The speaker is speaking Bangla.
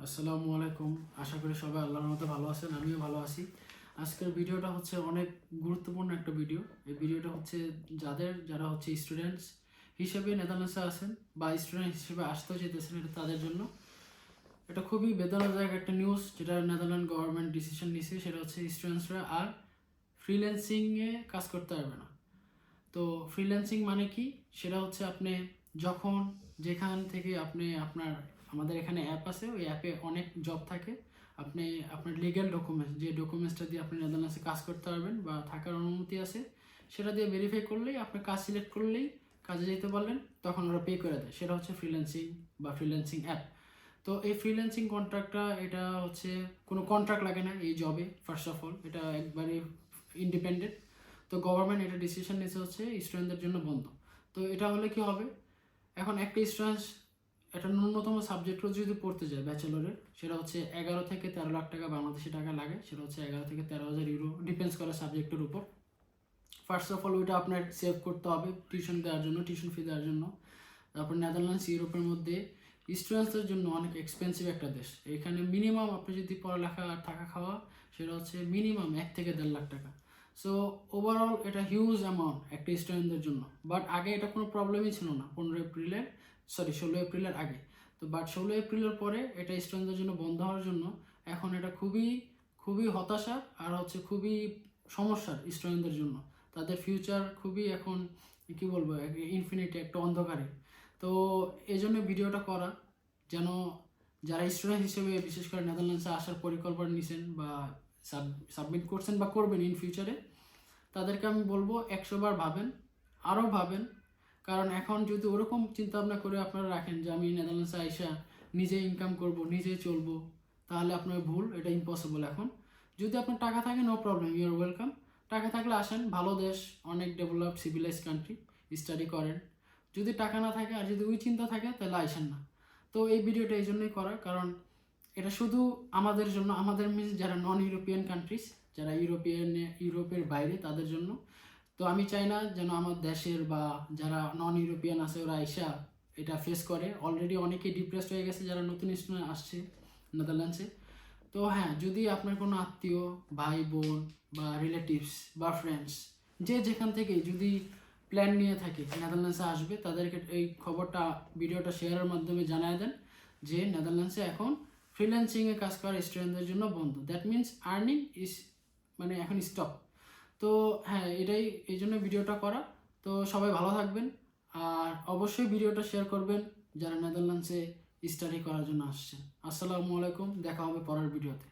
আসসালামু আলাইকুম। আশা করি সবাই আল্লাহর মতো ভালো আছেন, আমিও ভালো আছি। আজকের ভিডিওটা হচ্ছে অনেক গুরুত্বপূর্ণ একটা ভিডিও। এই ভিডিওটা হচ্ছে যারা হচ্ছে স্টুডেন্টস হিসেবে নেদারল্যান্ডসে আছেন বা স্টুডেন্ট হিসেবে আসতে চাইতেছেন, এটা তাদের জন্য। এটা খুবই বেদনাদায়ক একটা নিউজ, যেটা নেদারল্যান্ড গভর্নমেন্ট ডিসিশন নিছে। সেটা হচ্ছে স্টুডেন্টসরা আর ফ্রিল্যান্সিংয়ে কাজ করতে পারবে না। তো ফ্রিল্যান্সিং মানে কি? সেটা হচ্ছে আপনি যখন যেখান থেকে আমাদের এখানে অ্যাপ আছে, ওই অ্যাপে অনেক জব থাকে। আপনি আপনার লিগ্যাল ডকুমেন্টস, যে ডকুমেন্টসটা দিয়ে আপনি নেদারল্যান্ডসে কাজ করতে পারবেন বা থাকার অনুমতি আছে, সেটা দিয়ে ভেরিফাই করলেই, আপনি কাজ সিলেক্ট করলেই কাজে যেতে পারলেন, তখন ওরা পে করে দেয়। সেটা হচ্ছে ফ্রিল্যান্সিং বা ফ্রিল্যান্সিং অ্যাপ। তো এই ফ্রিল্যান্সিং কন্ট্রাক্টটা, এটা হচ্ছে কোনো কন্ট্রাক্ট লাগে না এই জবে। ফার্স্ট অফ অল, এটা একবারে ইন্ডিপেন্ডেন্ট। তো গভর্নমেন্ট এটা ডিসিশন নিয়েছে হচ্ছে স্টুডেন্টদের জন্য বন্ধ। তো এটা হলে কি হবে? এখন একটা স্টুডেন্ট একটা ন্যূনতম সাবজেক্টও যদি পড়তে যায় ব্যাচেলরের, সেটা হচ্ছে 11 থেকে 13 লাখ টাকা বাংলাদেশি টাকা লাগে। সেটা হচ্ছে 11 থেকে 13 হাজার ইউরো, ডিপেন্ডস করে সাবজেক্টের উপর। ফার্স্ট অফ অল, ওইটা আপনার সেভ করতে হবে টিউশন দেওয়ার জন্য, টিউশন ফি দেওয়ার জন্য। তারপর নেদারল্যান্ডস ইউরোপের মধ্যে স্টুডেন্টসদের জন্য অনেক এক্সপেন্সিভ একটা দেশ। এখানে মিনিমাম আপনি যদি পড়ালেখা আর থাকা খাওয়া, সেটা হচ্ছে মিনিমাম 1 থেকে 1.5 লাখ টাকা। সো ওভারঅল এটা হিউজ অ্যামাউন্ট একটা স্টুডেন্টদের জন্য। বাট আগে এটা কোনো প্রবলেমই ছিল না, 16 এপ্রিলের আগে। তো বাট 16 এপ্রিলের পরে এটা স্টুডেন্টদের জন্য বন্ধ হওয়ার জন্য এখন এটা খুবই খুবই হতাশা, আর হচ্ছে খুবই সমস্যার স্টুডেন্টদের জন্য। তাদের ফিউচার খুবই এখন কি বলবো, ইনফিনিটি একটা অন্ধকারে। তো এই জন্য ভিডিওটা করা, যেন যারা স্টুডেন্ট হিসেবে বিশেষ করে নেদারল্যান্ডসে আসার পরিকল্পনা নিছেন বা সাবমিট করছেন বা করবেন ইন ফিউচারে, তাদেরকে আমি বলবো 100 বার ভাবেন, আরও ভাবেন। কারণ এখন যদি ওরকম চিন্তা ভাবনা করে আপনারা রাখেন যে আমি নেদারল্যান্ডসে আইসা নিজে ইনকাম করব, নিজে চলবো, তাহলে আপনার ভুল, এটা ইম্পসিবল। এখন যদি আপনার টাকা থাকে, no problem, you are welcome. টাকা থাকলে আসেন, ভালো দেশ, অনেক ডেভেলপড সিভিলাইজ কান্ট্রি, স্টাডি করেন। যদি টাকা না থাকে আর যদি ওই চিন্তা থাকে, তাহলে আইসেন না। তো এই ভিডিওটা এই জন্যই করা, কারণ এটা শুধু আমাদের জন্য, আমাদের মিনস যারা নন ইউরোপিয়ান কান্ট্রিজ, যারা ইউরোপের বাইরে, তাদের জন্য। তো আমি চাই না যেন আমার দেশের বা যারা নন ইউরোপিয়ান আছে ওরা আইসা এটা ফেস করে। অলরেডি অনেকে ডিপ্রেসড হয়ে গেছে যারা নতুন স্টুডেন্ট আসছে নেদারল্যান্ডসে। তো হ্যাঁ, যদি আপনার কোনো আত্মীয়, ভাই বোন বা রিলেটিভস বা ফ্রেন্ডস, যে যেখান থেকে যদি প্ল্যান নিয়ে থাকে নেদারল্যান্ডসে আসবে, তাদেরকে এই খবরটা, ভিডিওটা শেয়ারের মাধ্যমে জানায় দেন যে নেদারল্যান্ডসে এখন ফ্রিল্যান্সিংয়ে কাজ করা স্টুডেন্টদের জন্য বন্ধ। দ্যাট মিনস আর্নিং ইজ, মানে এখন স্টপ। তো হ্যাঁ, এটাই এই জন্য ভিডিওটা করা। তো সবাই ভালো থাকবেন, আর অবশ্যই ভিডিওটা শেয়ার করবেন যারা নেদারল্যান্ডসে স্টাডি করার জন্য আসছেন। আসসালামু আলাইকুম, দেখা হবে পরের ভিডিওতে।